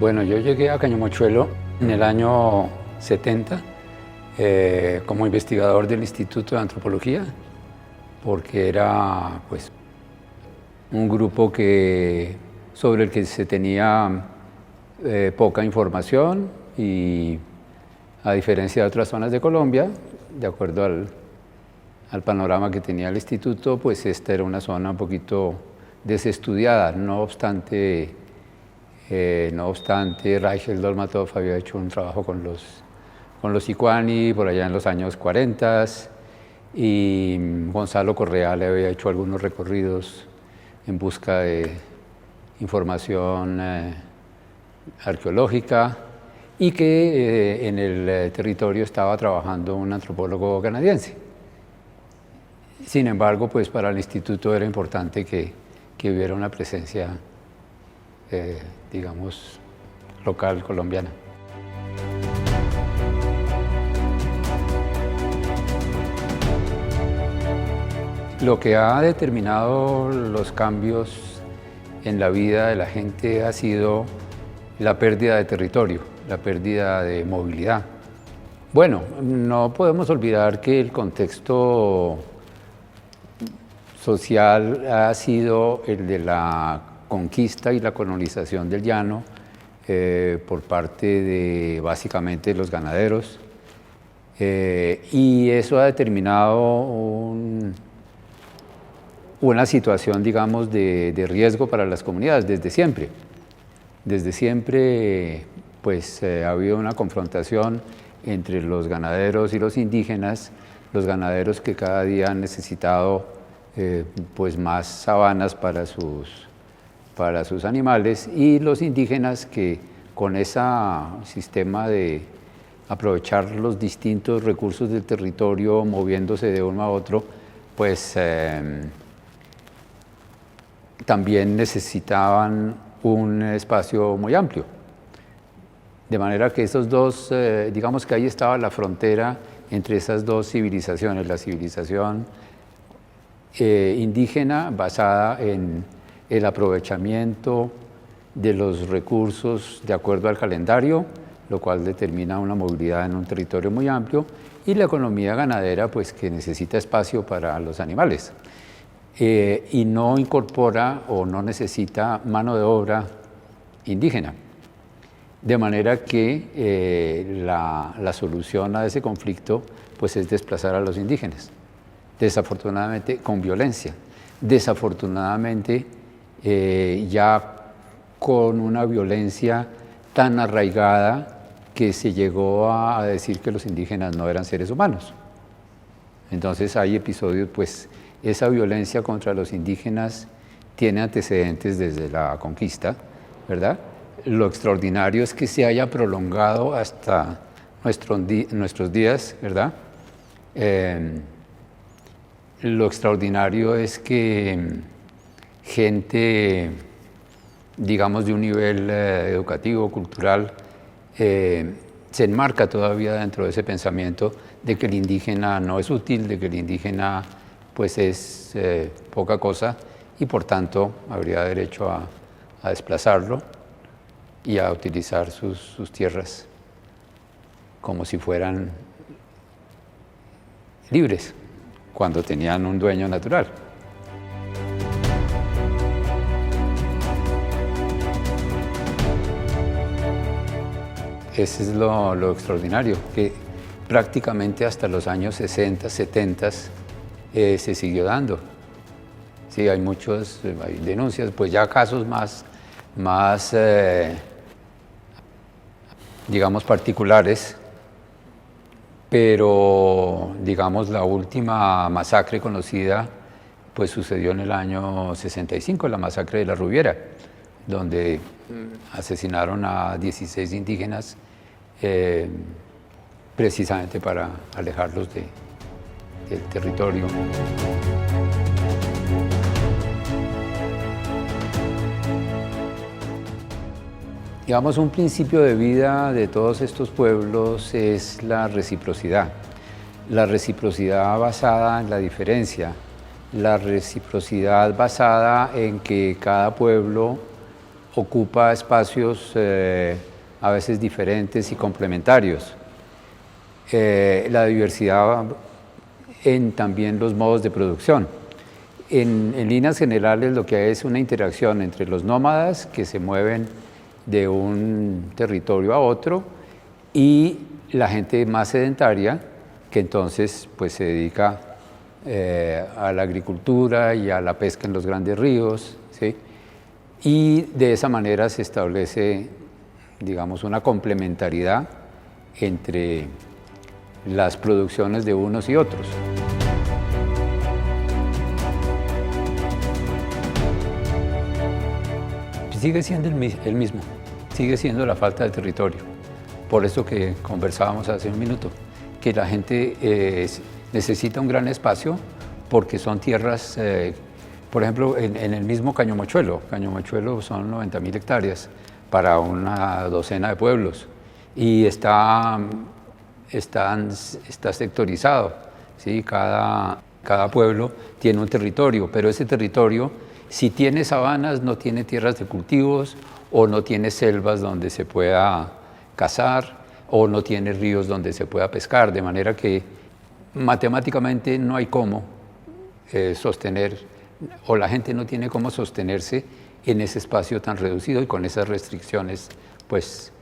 Bueno, yo llegué a Cañomochuelo en el año 70 como investigador del Instituto de Antropología, porque era pues, un grupo sobre el que se tenía poca información y, a diferencia de otras zonas de Colombia, de acuerdo al panorama que tenía el instituto, pues esta era una zona un poquito desestudiada. No obstante, Rachel Dolmatov había hecho un trabajo con los Sicuani por allá en los años 40 y Gonzalo Correa le había hecho algunos recorridos en busca de información arqueológica, y que en el territorio estaba trabajando un antropólogo canadiense. Sin embargo, pues para el instituto era importante que hubiera una presencia, digamos, local colombiana. Lo que ha determinado los cambios en la vida de la gente ha sido la pérdida de territorio, la pérdida de movilidad. Bueno, no podemos olvidar que el contexto social ha sido el de la conquista y la colonización del llano por parte de básicamente los ganaderos, y eso ha determinado una situación, digamos, de riesgo para las comunidades desde siempre. Desde siempre pues, ha habido una confrontación entre los ganaderos y los indígenas, los ganaderos que cada día han necesitado pues, más sabanas para sus animales, y los indígenas que con ese sistema de aprovechar los distintos recursos del territorio moviéndose de uno a otro, pues también necesitaban un espacio muy amplio. De manera que esos dos, digamos que ahí estaba la frontera entre esas dos civilizaciones, la civilización indígena basada en el aprovechamiento de los recursos de acuerdo al calendario, lo cual determina una movilidad en un territorio muy amplio, y la economía ganadera, pues, que necesita espacio para los animales. Y no incorpora o no necesita mano de obra indígena. De manera que la solución a ese conflicto pues, es desplazar a los indígenas, desafortunadamente con violencia, desafortunadamente ya con una violencia tan arraigada que se llegó a decir que los indígenas no eran seres humanos. Entonces hay episodios, pues, esa violencia contra los indígenas tiene antecedentes desde la conquista, ¿verdad? Lo extraordinario es que se haya prolongado hasta nuestros días, ¿verdad? Lo extraordinario es que gente, digamos, de un nivel educativo, cultural, se enmarca todavía dentro de ese pensamiento de que el indígena no es útil, de que el indígena pues es poca cosa, y por tanto habría derecho a desplazarlo y a utilizar sus tierras como si fueran libres, cuando tenían un dueño natural. Ese es lo extraordinario, que prácticamente hasta los años 60, 70 se siguió dando. Sí, hay denuncias, pues ya casos más digamos, particulares, pero, digamos, la última masacre conocida pues sucedió en el año 65, la masacre de la Rubiera, donde asesinaron a 16 indígenas precisamente para alejarlos del territorio. Digamos, un principio de vida de todos estos pueblos es la reciprocidad basada en la diferencia, la reciprocidad basada en que cada pueblo ocupa espacios a veces diferentes y complementarios. La diversidad en también los modos de producción. En líneas generales lo que hay es una interacción entre los nómadas que se mueven de un territorio a otro y la gente más sedentaria que entonces pues se dedica a la agricultura y a la pesca en los grandes ríos, ¿sí? Y de esa manera se establece, digamos, una complementariedad entre las producciones de unos y otros. Sigue siendo el mismo, sigue siendo la falta de territorio. Por eso que conversábamos hace un minuto, que la gente necesita un gran espacio porque son tierras, por ejemplo, en el mismo Caño Mochuelo son 90.000 hectáreas para una docena de pueblos y está sectorizado, ¿sí? Cada pueblo tiene un territorio, pero ese territorio, si tiene sabanas, no tiene tierras de cultivos o no tiene selvas donde se pueda cazar o no tiene ríos donde se pueda pescar, de manera que matemáticamente no hay cómo sostener, o la gente no tiene cómo sostenerse en ese espacio tan reducido y con esas restricciones pues,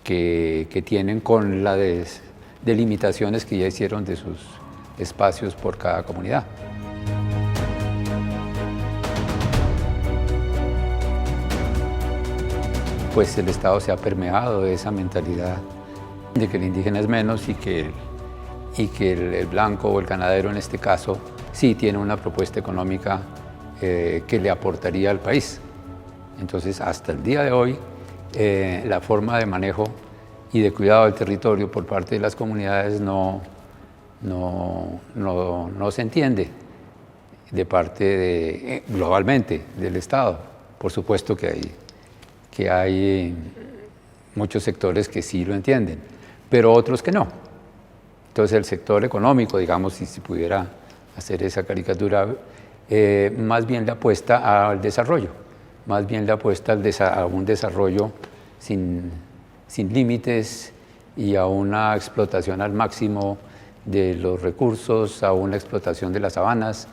que tienen con las delimitaciones que ya hicieron de sus espacios por cada comunidad. Pues el Estado se ha permeado de esa mentalidad de que el indígena es menos y que el blanco o el ganadero en este caso sí tiene una propuesta económica que le aportaría al país. Entonces, hasta el día de hoy, la forma de manejo y de cuidado del territorio por parte de las comunidades no se entiende de parte globalmente del Estado. Por supuesto que hay muchos sectores que sí lo entienden, pero otros que no. Entonces el sector económico, digamos, si pudiera hacer esa caricatura, más bien le apuesta al desarrollo, más bien le apuesta a un desarrollo sin límites y a una explotación al máximo de los recursos, a una explotación de las sabanas,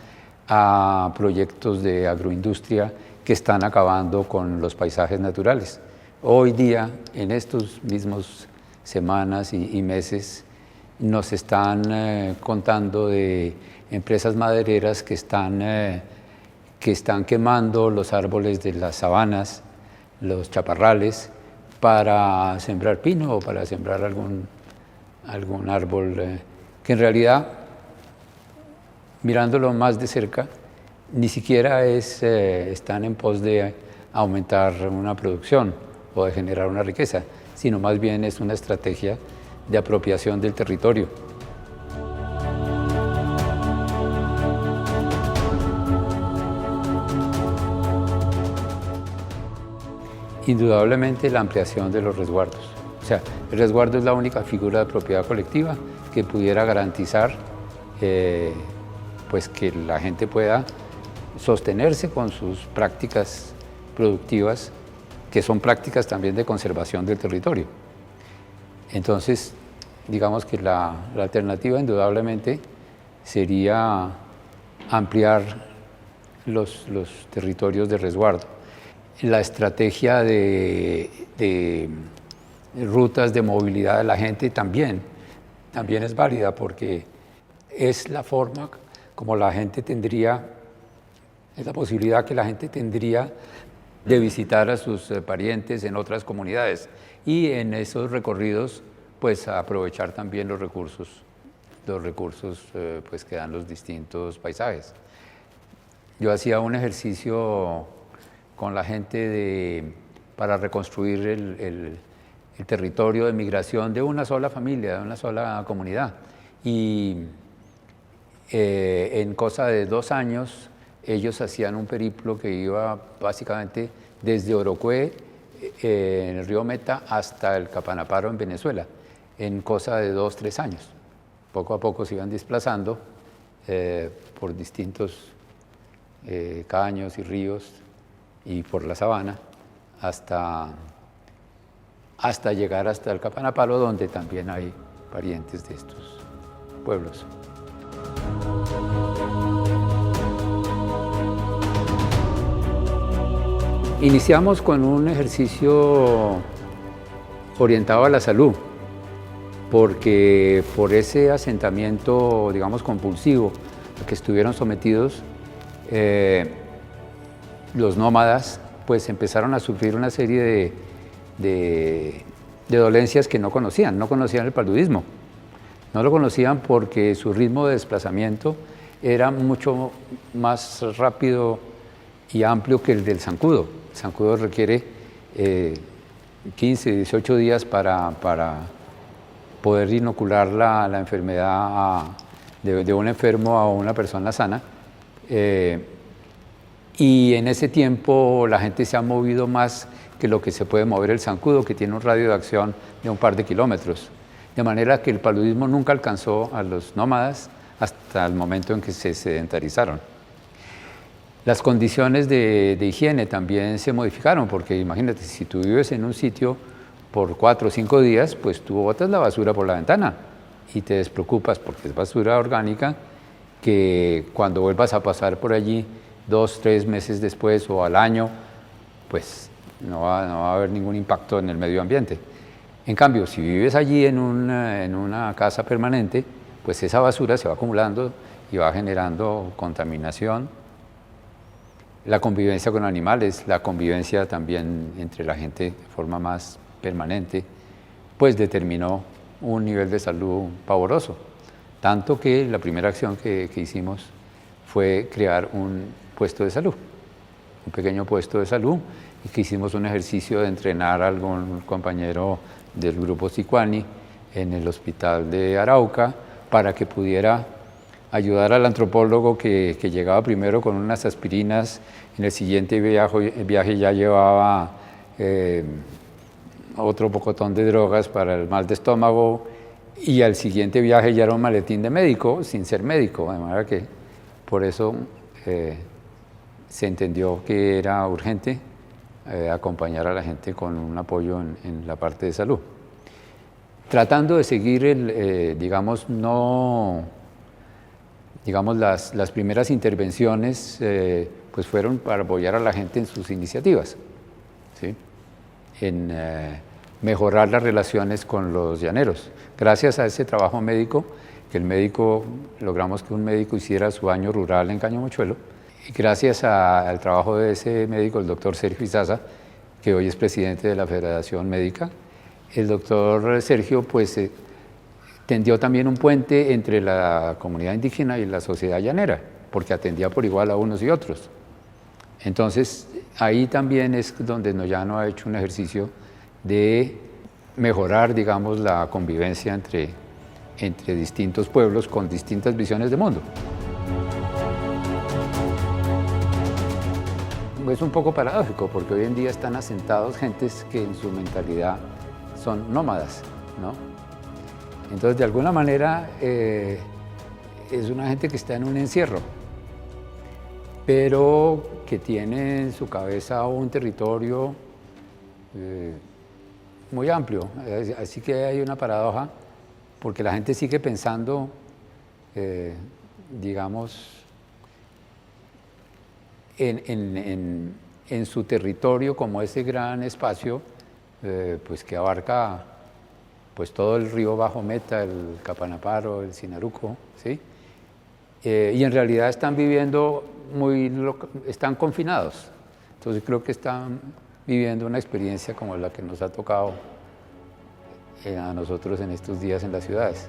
a proyectos de agroindustria que están acabando con los paisajes naturales. Hoy día, en estos mismos semanas y meses, nos están contando de empresas madereras que están quemando los árboles de las sabanas, los chaparrales, para sembrar pino o para sembrar algún árbol que en realidad, mirándolo más de cerca, ni siquiera están en pos de aumentar una producción o de generar una riqueza, sino más bien es una estrategia de apropiación del territorio. Indudablemente la ampliación de los resguardos. O sea, el resguardo es la única figura de propiedad colectiva que pudiera garantizar pues que la gente pueda sostenerse con sus prácticas productivas, que son prácticas también de conservación del territorio. Entonces, digamos que la alternativa indudablemente sería ampliar los territorios de resguardo. La estrategia de rutas de movilidad de la gente también es válida porque es la forma como la gente tendría, es la posibilidad que la gente tendría de visitar a sus parientes en otras comunidades y en esos recorridos pues aprovechar también los recursos pues que dan los distintos paisajes. Yo hacía un ejercicio con la gente para reconstruir el territorio de migración de una sola familia, de una sola comunidad y en cosa de 2 años ellos hacían un periplo que iba básicamente desde Orocué, en el río Meta, hasta el Capanaparo en Venezuela, en cosa de 2 o 3 años. Poco a poco se iban desplazando por distintos caños y ríos y por la sabana, hasta llegar hasta el Capanapalo, donde también hay parientes de estos pueblos. Iniciamos con un ejercicio orientado a la salud, porque por ese asentamiento, digamos, compulsivo al que estuvieron sometidos, los nómadas pues empezaron a sufrir una serie de dolencias que no conocían el paludismo. No lo conocían porque su ritmo de desplazamiento era mucho más rápido y amplio que el del zancudo. El zancudo requiere 15, 18 días para poder inocular la enfermedad de un enfermo a una persona sana. Y en ese tiempo la gente se ha movido más que lo que se puede mover el zancudo, que tiene un radio de acción de un par de kilómetros. De manera que el paludismo nunca alcanzó a los nómadas hasta el momento en que se sedentarizaron. Las condiciones de higiene también se modificaron, porque imagínate, si tú vives en un sitio por 4 o 5 días, pues tú botas la basura por la ventana y te despreocupas porque es basura orgánica, que cuando vuelvas a pasar por allí 2, 3 meses después o al año, pues no va a haber ningún impacto en el medio ambiente. En cambio, si vives allí en una casa permanente, pues esa basura se va acumulando y va generando contaminación. La convivencia con animales, la convivencia también entre la gente de forma más permanente, pues determinó un nivel de salud pavoroso. Tanto que la primera acción que hicimos fue crear un puesto de salud, un pequeño puesto de salud, y que hicimos un ejercicio de entrenar a algún compañero del grupo Sicuani en el hospital de Arauca para que pudiera ayudar al antropólogo que llegaba primero con unas aspirinas, en el siguiente viaje ya llevaba otro pocotón de drogas para el mal de estómago, y al siguiente viaje ya era un maletín de médico sin ser médico, de manera que por eso se entendió que era urgente acompañar a la gente con un apoyo en la parte de salud. Tratando de seguir digamos, las primeras intervenciones pues fueron para apoyar a la gente en sus iniciativas, ¿sí? En mejorar las relaciones con los llaneros. Gracias a ese trabajo médico, logramos que un médico hiciera su año rural en Cañomochuelo, y gracias al trabajo de ese médico, el doctor Sergio Izaza, que hoy es presidente de la Federación Médica, el doctor Sergio pues tendió también un puente entre la comunidad indígena y la sociedad llanera, porque atendía por igual a unos y otros. Entonces, ahí también es donde Noyano ha hecho un ejercicio de mejorar, digamos, la convivencia entre distintos pueblos con distintas visiones de mundo. Es un poco paradójico, porque hoy en día están asentados gentes que en su mentalidad son nómadas, ¿no? Entonces, de alguna manera, es una gente que está en un encierro, pero que tiene en su cabeza un territorio muy amplio. Así que hay una paradoja, porque la gente sigue pensando, digamos, en su territorio como ese gran espacio pues que abarca pues todo el río Bajo Meta, el Capanaparo, el Sinaruco, ¿sí? Y en realidad están viviendo están confinados. Entonces creo que están viviendo una experiencia como la que nos ha tocado a nosotros en estos días en las ciudades.